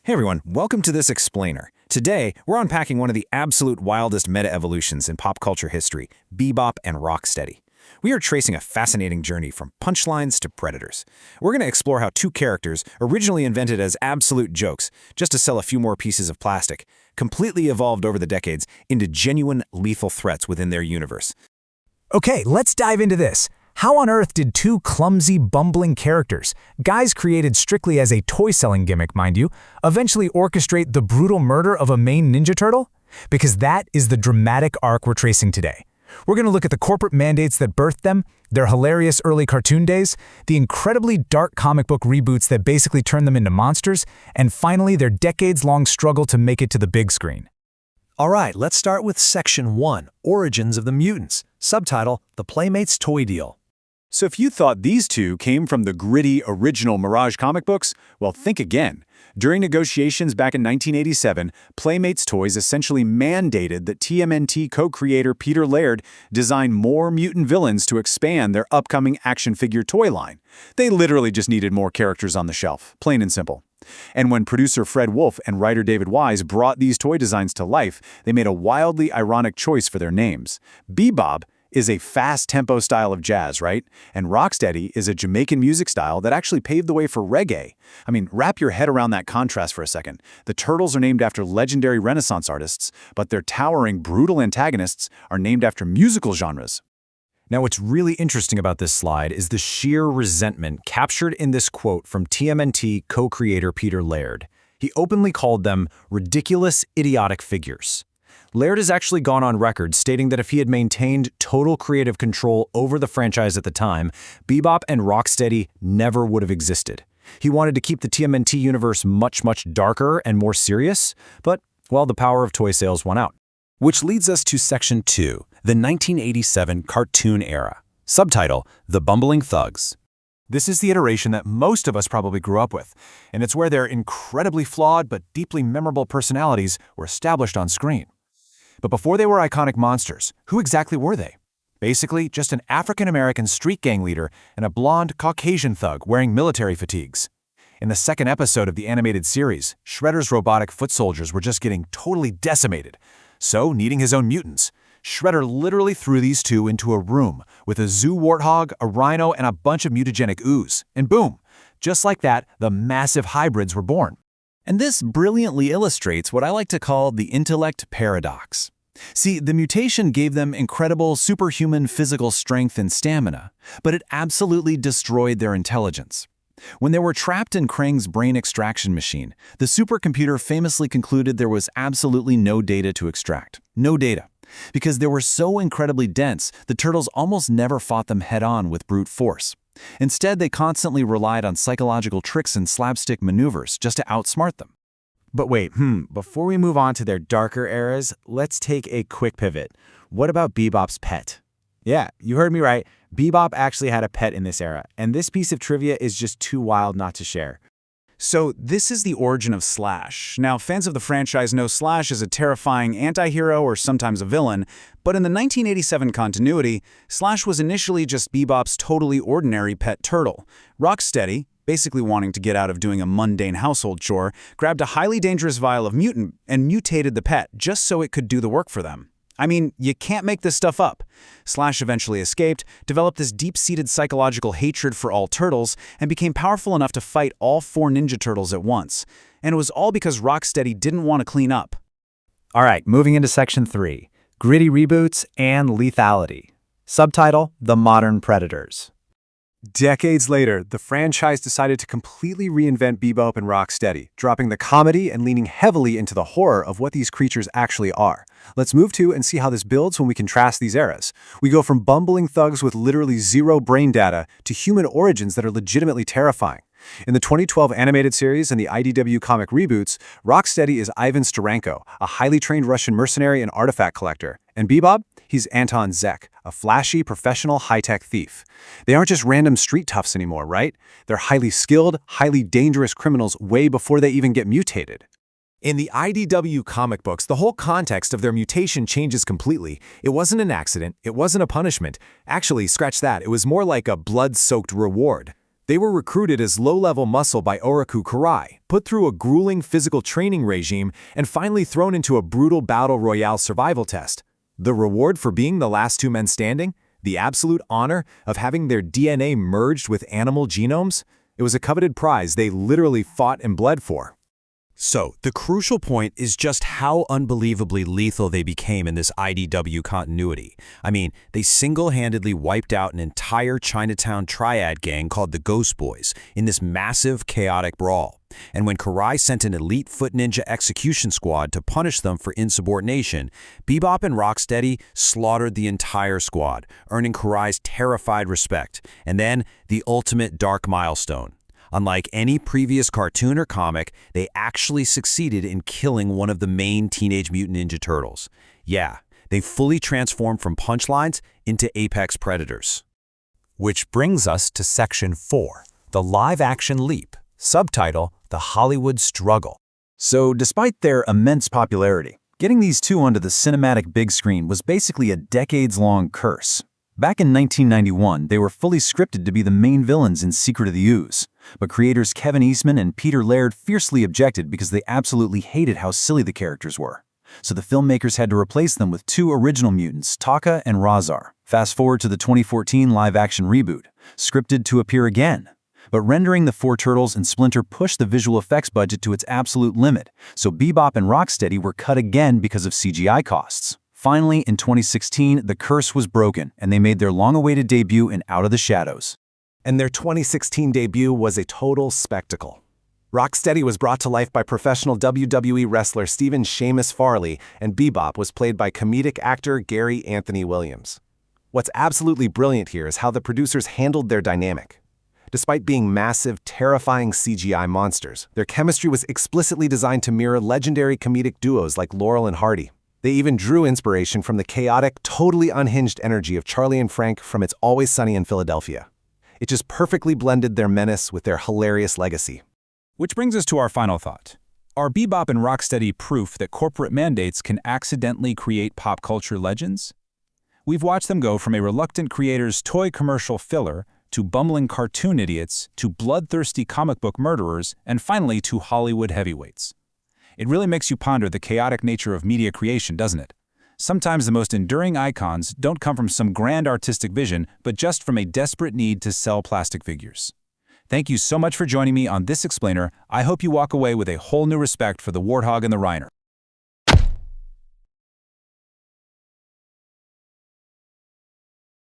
Hey everyone, welcome to this explainer. Today, we're unpacking one of the absolute wildest meta-evolutions in pop culture history, Bebop and Rocksteady. We are tracing a fascinating journey from punchlines to predators. We're going to explore how two characters, originally invented as absolute jokes, just to sell a few more pieces of plastic, completely evolved over the decades into genuine lethal threats within their universe. Okay, let's dive into this. How on earth did two clumsy, bumbling characters, guys created strictly as a toy-selling gimmick, mind you, eventually orchestrate the brutal murder of a main Ninja Turtle? Because that is the dramatic arc we're tracing today. We're going to look at the corporate mandates that birthed them, their hilarious early cartoon days, the incredibly dark comic book reboots that basically turned them into monsters, and finally their decades-long struggle to make it to the big screen. All right, let's start with Section 1, Origins of the Mutants, subtitle, The Playmates Toy Deal. So if you thought these two came from the gritty, original Mirage comic books, well, think again. During negotiations back in 1987, Playmates Toys essentially mandated that TMNT co-creator Peter Laird design more mutant villains to expand their upcoming action figure toy line. They literally just needed more characters on the shelf, plain and simple. And when producer Fred Wolf and writer David Wise brought these toy designs to life, they made a wildly ironic choice for their names. Bebop is a fast-tempo style of jazz, right? And Rocksteady is a Jamaican music style that actually paved the way for reggae. I mean, wrap your head around that contrast for a second. The Turtles are named after legendary Renaissance artists, but their towering, brutal antagonists are named after musical genres. Now, what's really interesting about this slide is the sheer resentment captured in this quote from TMNT co-creator Peter Laird. He openly called them ridiculous, idiotic figures. Laird has actually gone on record stating that if he had maintained total creative control over the franchise at the time, Bebop and Rocksteady never would have existed. He wanted to keep the TMNT universe much darker and more serious, but, well, the power of toy sales won out. Which leads us to Section 2, the 1987 cartoon era. Subtitle, The Bumbling Thugs. This is the iteration that most of us probably grew up with, and it's where their incredibly flawed but deeply memorable personalities were established on screen. But before they were iconic monsters, who exactly were they? Basically, just an African-American street gang leader and a blonde Caucasian thug wearing military fatigues. In the second episode of the animated series, Shredder's robotic foot soldiers were just getting totally decimated. So, needing his own mutants, Shredder literally threw these two into a room with a zoo warthog, a rhino, and a bunch of mutagenic ooze. And boom! Just like that, the massive hybrids were born. And this brilliantly illustrates what I like to call the intellect paradox. See, the mutation gave them incredible superhuman physical strength and stamina, but it absolutely destroyed their intelligence. When they were trapped in Krang's brain extraction machine, the supercomputer famously concluded there was absolutely no data to extract. No data. Because they were so incredibly dense, the turtles almost never fought them head-on with brute force. Instead, they constantly relied on psychological tricks and slapstick maneuvers just to outsmart them. But wait, before we move on to their darker eras, let's take a quick pivot. What about Bebop's pet? Yeah, you heard me right. Bebop actually had a pet in this era, and this piece of trivia is just too wild not to share. So this is the origin of Slash. Now, fans of the franchise know Slash is a terrifying anti-hero or sometimes a villain, but in the 1987 continuity, Slash was initially just Bebop's totally ordinary pet turtle. Rocksteady, basically wanting to get out of doing a mundane household chore, grabbed a highly dangerous vial of mutant and mutated the pet just so it could do the work for them. I mean, you can't make this stuff up. Slash eventually escaped, developed this deep-seated psychological hatred for all turtles, and became powerful enough to fight all 4 Ninja Turtles at once. And it was all because Rocksteady didn't want to clean up. All right, moving into Section 3, Gritty Reboots and Lethality. Subtitle, The Modern Predators. Decades later, the franchise decided to completely reinvent Bebop and Rocksteady, dropping the comedy and leaning heavily into the horror of what these creatures actually are. Let's move to and see how this builds when we contrast these eras. We go from bumbling thugs with literally zero brain data to human origins that are legitimately terrifying. In the 2012 animated series and the IDW comic reboots, Rocksteady is Ivan Starenko, a highly trained Russian mercenary and artifact collector. And Bebop? He's Anton Zek, a flashy, professional, high-tech thief. They aren't just random street toughs anymore, right? They're highly skilled, highly dangerous criminals way before they even get mutated. In the IDW comic books, the whole context of their mutation changes completely. It wasn't an accident, it wasn't a punishment. Actually, scratch that, it was more like a blood-soaked reward. They were recruited as low-level muscle by Oroku Karai, put through a grueling physical training regime, and finally thrown into a brutal battle royale survival test. The reward for being the last two men standing? The absolute honor of having their DNA merged with animal genomes? It was a coveted prize they literally fought and bled for. So, the crucial point is just how unbelievably lethal they became in this IDW continuity. I mean, they single-handedly wiped out an entire Chinatown triad gang called the Ghost Boys in this massive, chaotic brawl. And when Karai sent an elite foot ninja execution squad to punish them for insubordination, Bebop and Rocksteady slaughtered the entire squad, earning Karai's terrified respect. And then, the ultimate dark milestone. Unlike any previous cartoon or comic, they actually succeeded in killing one of the main Teenage Mutant Ninja Turtles. Yeah, they fully transformed from punchlines into apex predators. Which brings us to Section 4, the live-action leap, subtitle, The Hollywood Struggle. So, despite their immense popularity, getting these two onto the cinematic big screen was basically a decades-long curse. Back in 1991, they were fully scripted to be the main villains in Secret of the Ooze, but creators Kevin Eastman and Peter Laird fiercely objected because they absolutely hated how silly the characters were. So the filmmakers had to replace them with two original mutants, Taka and Razar. Fast forward to the 2014 live-action reboot, scripted to appear again. But rendering the four turtles and Splinter pushed the visual effects budget to its absolute limit, so Bebop and Rocksteady were cut again because of CGI costs. Finally, in 2016, the curse was broken, and they made their long-awaited debut in Out of the Shadows. And their 2016 debut was a total spectacle. Rocksteady was brought to life by professional WWE wrestler Stephen Sheamus Farley, and Bebop was played by comedic actor Gary Anthony Williams. What's absolutely brilliant here is how the producers handled their dynamic. Despite being massive, terrifying CGI monsters, their chemistry was explicitly designed to mirror legendary comedic duos like Laurel and Hardy. They even drew inspiration from the chaotic, totally unhinged energy of Charlie and Frank from It's Always Sunny in Philadelphia. It just perfectly blended their menace with their hilarious legacy. Which brings us to our final thought. Are Bebop and Rocksteady proof that corporate mandates can accidentally create pop culture legends? We've watched them go from a reluctant creator's toy commercial filler to bumbling cartoon idiots to bloodthirsty comic book murderers and finally to Hollywood heavyweights. It really makes you ponder the chaotic nature of media creation, doesn't it? Sometimes the most enduring icons don't come from some grand artistic vision, but just from a desperate need to sell plastic figures. Thank you so much for joining me on this explainer. I hope you walk away with a whole new respect for the warthog and the rhino.